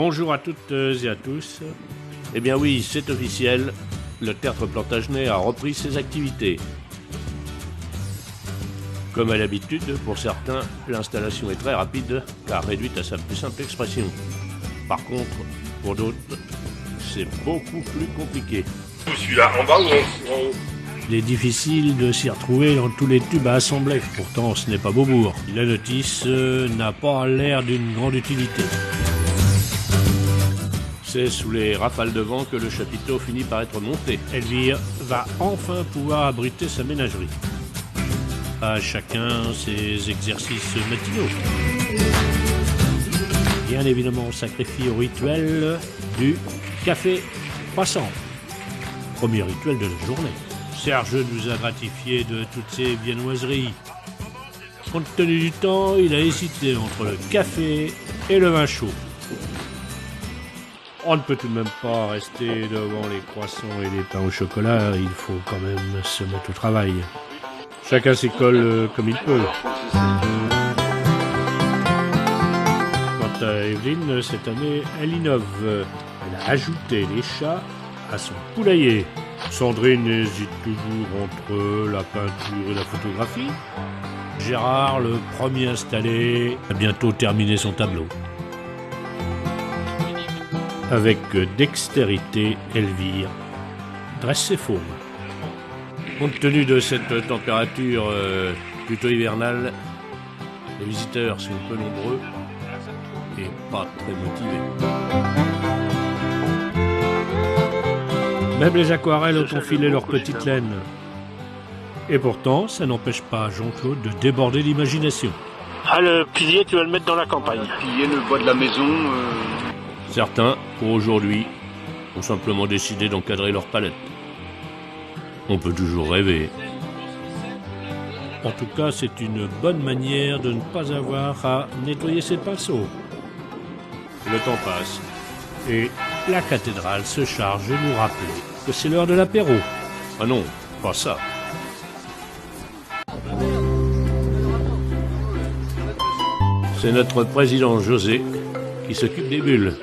Bonjour à toutes et à tous. Eh bien oui, c'est officiel, le Tertre Plantagenet a repris ses activités. Comme à l'habitude, pour certains, l'installation est très rapide, car réduite à sa plus simple expression. Par contre, pour d'autres, c'est beaucoup plus compliqué. Je suis là en bas ou en haut? Il est difficile de s'y retrouver dans tous les tubes à assembler. Pourtant, ce n'est pas Beaubourg. La notice n'a pas l'air d'une grande utilité. C'est sous les rafales de vent que le chapiteau finit par être monté. Elvire va enfin pouvoir abriter sa ménagerie. À chacun ses exercices matinaux. Bien évidemment, on sacrifie au rituel du café croissant. Premier rituel de la journée. Serge nous a gratifié de toutes ces viennoiseries. Compte tenu du temps, il a hésité entre le café et le vin chaud. On ne peut tout de même pas rester devant les croissants et les pains au chocolat, il faut quand même se mettre au travail. Chacun s'y colle comme il peut. Quant à Evelyne, cette année, elle innove. Elle a ajouté les chats à son poulailler. Sandrine hésite toujours entre la peinture et la photographie. Gérard, le premier installé, a bientôt terminé son tableau. Avec dextérité, Elvire dresse ses fauves. Compte tenu de cette température plutôt hivernale, les visiteurs sont peu nombreux et pas très motivés. Même les aquarelles ont enfilé leur petite laine. Et pourtant, ça n'empêche pas Jean-Claude de déborder d'imagination. Ah, le pilier, tu vas le mettre dans la campagne. Le pilier, le bois de la maison. Certains, pour aujourd'hui, ont simplement décidé d'encadrer leur palette. On peut toujours rêver. En tout cas, c'est une bonne manière de ne pas avoir à nettoyer ses pinceaux. Le temps passe et la cathédrale se charge de nous rappeler que c'est l'heure de l'apéro. Ah non, pas ça. C'est notre président José qui s'occupe des bulles.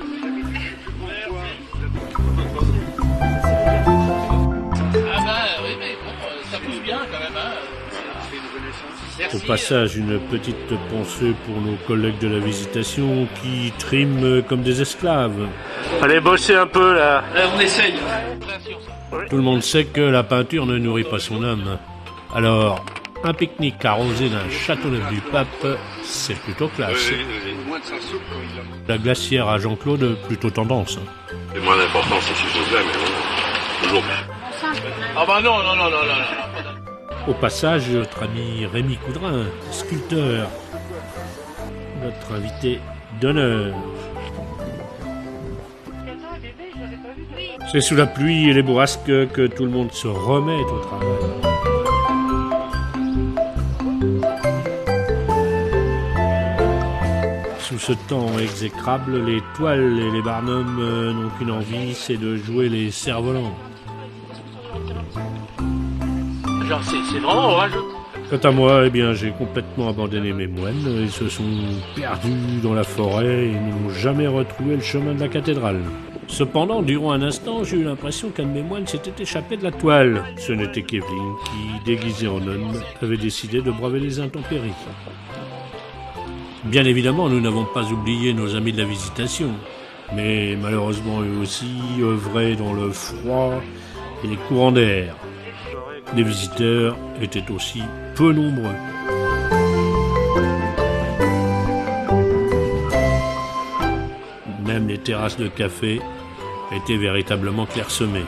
Au passage, une petite pensée pour nos collègues de la Visitation qui triment comme des esclaves. Allez bosser un peu là. On essaye. Tout le monde sait que la peinture ne nourrit pas son âme. Alors, un pique-nique arrosé d'un Châteauneuf du Pape, c'est plutôt classe. Moins de 5 soupes, La glacière à Jean-Claude, plutôt tendance. C'est moins d'importance ces choses-là, mais bon, toujours. Ah bah non. Au passage, notre ami Rémi Coudrin, sculpteur, notre invité d'honneur. C'est sous la pluie et les bourrasques que tout le monde se remet au travail. Sous ce temps exécrable, les toiles et les barnums n'ont qu'une envie, c'est de jouer les cerfs-volants. Genre c'est vraiment orageux. Quant à moi, eh bien, j'ai complètement abandonné mes moines. Ils se sont perdus dans la forêt et n'ont jamais retrouvé le chemin de la cathédrale. Cependant, durant un instant, j'ai eu l'impression qu'un de mes moines s'était échappé de la toile. Ce n'était qu'Evelyne qui, déguisée en homme, avait décidé de braver les intempéries. Bien évidemment, nous n'avons pas oublié nos amis de la Visitation, mais malheureusement eux aussi œuvraient dans le froid et les courants d'air. Les visiteurs étaient aussi peu nombreux. Même les terrasses de café étaient véritablement clairsemées.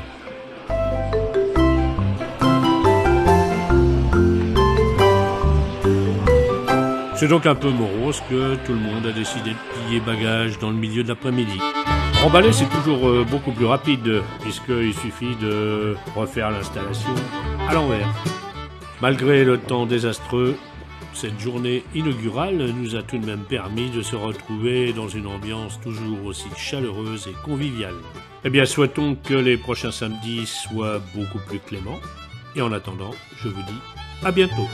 C'est donc un peu morose que tout le monde a décidé de plier bagages dans le milieu de l'après-midi. Remballer, c'est toujours beaucoup plus rapide, puisqu'il suffit de refaire l'installation à l'envers. Malgré le temps désastreux, cette journée inaugurale nous a tout de même permis de se retrouver dans une ambiance toujours aussi chaleureuse et conviviale. Eh bien, souhaitons que les prochains samedis soient beaucoup plus cléments. Et en attendant, je vous dis à bientôt.